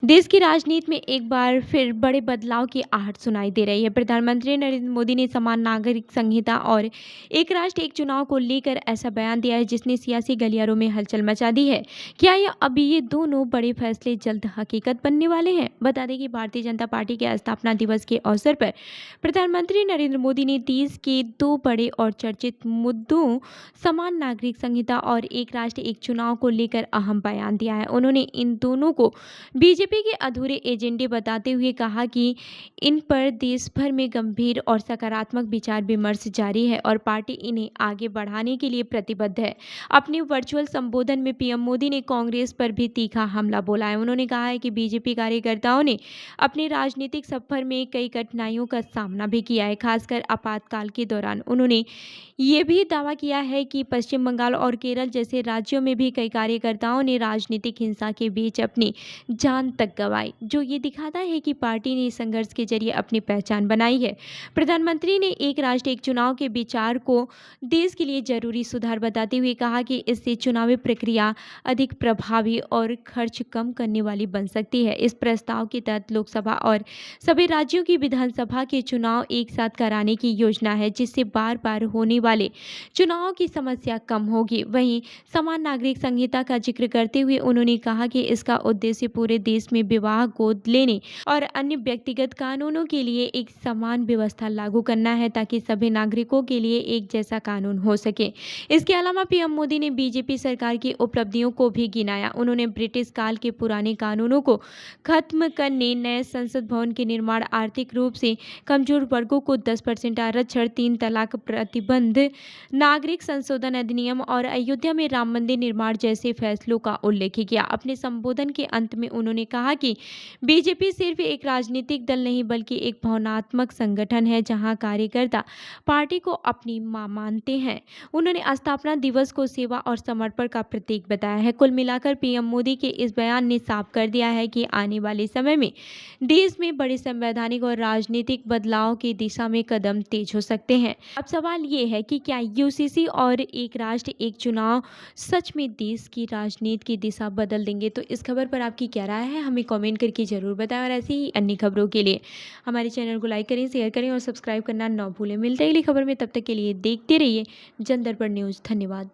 देश की राजनीति में एक बार फिर बड़े बदलाव की आहट सुनाई दे रही है। प्रधानमंत्री नरेंद्र मोदी ने समान नागरिक संहिता और एक राष्ट्र एक चुनाव को लेकर ऐसा बयान दिया है जिसने सियासी गलियारों में हलचल मचा दी है। क्या ये दोनों बड़े फैसले जल्द हकीकत बनने वाले हैं? बता दें कि भारतीय जनता पार्टी के स्थापना दिवस के अवसर पर प्रधानमंत्री नरेंद्र मोदी ने देश के दो बड़े और चर्चित मुद्दों समान नागरिक संहिता और एक राष्ट्र एक चुनाव को लेकर अहम बयान दिया है। उन्होंने इन दोनों को बीजेपी के अधूरे एजेंडे बताते हुए कहा कि इन पर देश भर में गंभीर और सकारात्मक विचार विमर्श जारी है और पार्टी इन्हें आगे बढ़ाने के लिए प्रतिबद्ध है। अपने वर्चुअल संबोधन में पीएम मोदी ने कांग्रेस पर भी तीखा हमला बोला है। उन्होंने कहा है कि बीजेपी कार्यकर्ताओं ने अपने राजनीतिक सफर में कई कठिनाइयों का सामना भी किया है, खासकर आपातकाल के दौरान। उन्होंने ये भी दावा किया है कि पश्चिम बंगाल और केरल जैसे राज्यों में भी कई कार्यकर्ताओं ने राजनीतिक हिंसा के बीच अपनी जान तक गंवाई, जो ये दिखाता है कि पार्टी ने संघर्ष के जरिए अपनी पहचान बनाई है। प्रधानमंत्री ने एक राष्ट्र एक चुनाव के विचार को देश के लिए जरूरी सुधार बताते हुए कहा कि इससे चुनावी प्रक्रिया अधिक प्रभावी और खर्च कम करने वाली बन सकती है। इस प्रस्ताव के तहत लोकसभा और सभी राज्यों की विधानसभा के चुनाव एक साथ कराने की योजना है, जिससे बार बार होने वाले चुनाव की समस्या कम होगी। वहीं समान नागरिक संहिता का जिक्र करते हुए उन्होंने कहा कि इसका उद्देश्य पूरे देश में विवाह, गोद लेने और अन्य व्यक्तिगत कानूनों के लिए एक समान व्यवस्था लागू करना है, ताकि सभी नागरिकों के लिए एक जैसा कानून हो सके। इसके अलावा पीएम मोदी ने बीजेपी सरकार की उपलब्धियों को भी गिनाया। उन्होंने ब्रिटिश काल के पुराने कानूनों को खत्म करने, नए संसद भवन के निर्माण, आर्थिक रूप से कमजोर वर्गों को 10% आरक्षण, 3 तलाक प्रतिबंध, नागरिक संशोधन अधिनियम और अयोध्या में राम मंदिर निर्माण जैसे फैसलों का उल्लेख किया। अपने संबोधन के अंत में उन्होंने कहा कि बीजेपी सिर्फ एक राजनीतिक दल नहीं बल्कि एक भावनात्मक संगठन है, जहां कार्यकर्ता पार्टी को अपनी मां मानते हैं। उन्होंने स्थापना दिवस को सेवा और समर्पण का प्रतीक बताया है। कुल मिलाकर पीएम मोदी के इस बयान ने साफ कर दिया है कि आने वाले समय में देश में बड़े संवैधानिक और राजनीतिक बदलाव की दिशा में कदम तेज हो सकते हैं। अब सवाल ये है कि क्या यूसीसी और एक राष्ट्र एक चुनाव सच में देश की राजनीति की दिशा बदल देंगे? तो इस खबर पर आपकी क्या राय है, हमें कमेंट करके जरूर बताएं और ऐसी ही अन्य खबरों के लिए हमारे चैनल को लाइक करें, शेयर करें और सब्सक्राइब करना न भूलें। मिलते हैं अगली खबर में, तब तक के लिए देखते रहिए जनदर्पण न्यूज़। धन्यवाद।